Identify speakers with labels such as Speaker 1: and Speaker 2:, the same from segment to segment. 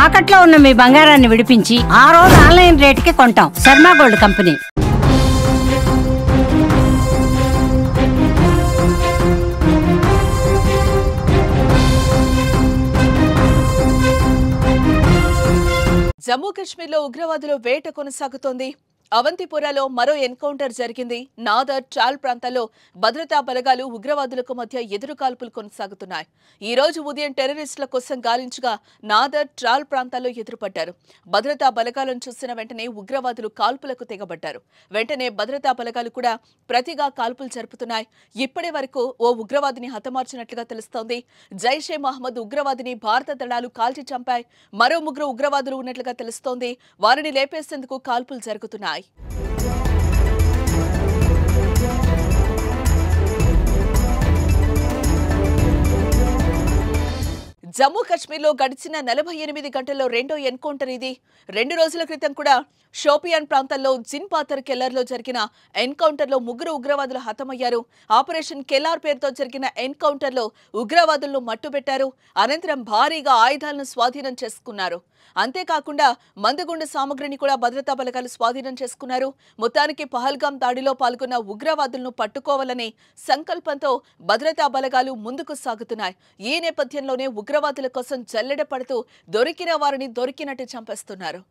Speaker 1: తాకట్లో ఉన్న మీ బంగారాన్ని విడిపించి ఆ రోజు ఆన్లైన్ రేటుకి కొంటాం. Sharma gold company.
Speaker 2: జమ్మూ కాశ్మీర్లో ఉగ్రవాదుల వేట కొనసాగుతోంది. అవంతిపురాలో మరో ఎన్కౌంటర్ జరిగింది. నాదర్, ట్రాల్ ప్రాంతాల్లో భద్రతా బలగాలు ఉగ్రవాదులకు మధ్య ఎదురు కాల్పులు కొనసాగుతున్నాయి. ఈ రోజు ఉదయం టెర్రరిస్టుల కోసం గాలించగా నాదర్, ట్రాల్ ప్రాంతాల్లో ఎదురుపడ్డారు. భద్రతా బలగాలను చూసిన వెంటనే ఉగ్రవాదులు కాల్పులకు తెగబడ్డారు. వెంటనే భద్రతా బలగాలు కూడా ప్రతిగా కాల్పులు జరుపుతున్నాయి. ఇప్పటి వరకు ఓ ఉగ్రవాదిని హతమార్చినట్లుగా తెలుస్తోంది. జైషే మహమ్మద్ ఉగ్రవాదిని భారత దళాలు కాల్చి చంపాయి. మరో ముగ్గురు ఉగ్రవాదులు ఉన్నట్లుగా తెలుస్తోంది. వారిని లేపేసేందుకు కాల్పులు జరుగుతున్నాయి. జమ్మూ కాశ్మీర్లో గడిచిన 48 గంటల్లో రెండో ఎన్కౌంటర్ ఇది. 2 రోజుల క్రితం కూడా షోపియాన్ ప్రాంతంలో జిన్పాతర్ కెల్లర్లో జరిగిన ఎన్కౌంటర్లో ముగ్గురు ఉగ్రవాదులు హతమయ్యారు. ఆపరేషన్ కెల్లార్ పేరుతో జరిగిన ఎన్కౌంటర్లో ఉగ్రవాదులను మట్టుబెట్టారు. అనంతరం భారీగా ఆయుధాలను స్వాధీనం చేసుకున్నారు. అంతేకాకుండా మందుగుండు సామగ్రిని కూడా భద్రతా బలగాలు స్వాధీనం చేసుకున్నారు. మొత్తానికి పహల్గాం దాడిలో పాల్గొన్న ఉగ్రవాదులను పట్టుకోవాలనే సంకల్పంతో భద్రతా బలగాలు ముందుకు సాగుతున్నాయి. ఈ నేపథ్యంలోనే ఉగ్రవాదుల కోసం జల్లెడ పడుతూ దొరికిన వారిని దొరికినట్టు చంపేస్తున్నారు.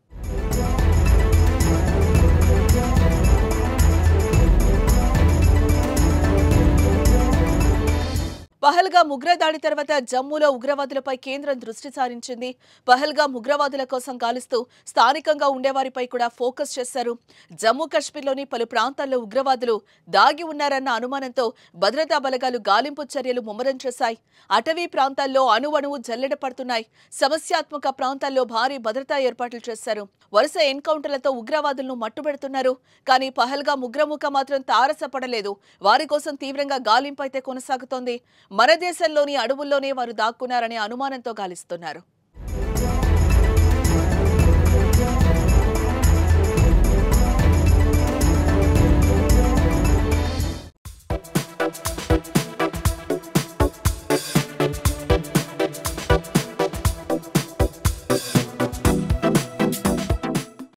Speaker 2: పహల్గాం ఉగ్రదాడి తర్వాత జమ్మూలో ఉగ్రవాదులపై కేంద్రం దృష్టి సారించింది. పహల్గాం ఉగ్రవాదుల కోసం గాలిస్తూ స్థానికంగా ఉండేవారిపై కూడా ఫోకస్ చేశారు. జమ్మూ కాశ్మీర్లోని పలు ప్రాంతాల్లో ఉగ్రవాదులు దాగి ఉన్నారన్న అనుమానంతో భద్రతా బలగాలు గాలింపు చర్యలు ముమ్మరం చేశాయి. అటవీ ప్రాంతాల్లో అణువణువు జల్లెడ పడుతున్నాయి. సమస్యాత్మక ప్రాంతాల్లో భారీ భద్రతా ఏర్పాట్లు చేశారు. వరుస ఎన్కౌంటర్లతో ఉగ్రవాదులను మట్టుబెడుతున్నారు. కానీ పహల్గాం ఉగ్రముఖ మాత్రం తారసపడలేదు. వారి కోసం తీవ్రంగా గాలింపు అయితే కొనసాగుతోంది. మన దేశంలోని అడవుల్లోనే వారు దాక్కున్నారనే అనుమానంతో గాలిస్తున్నారు.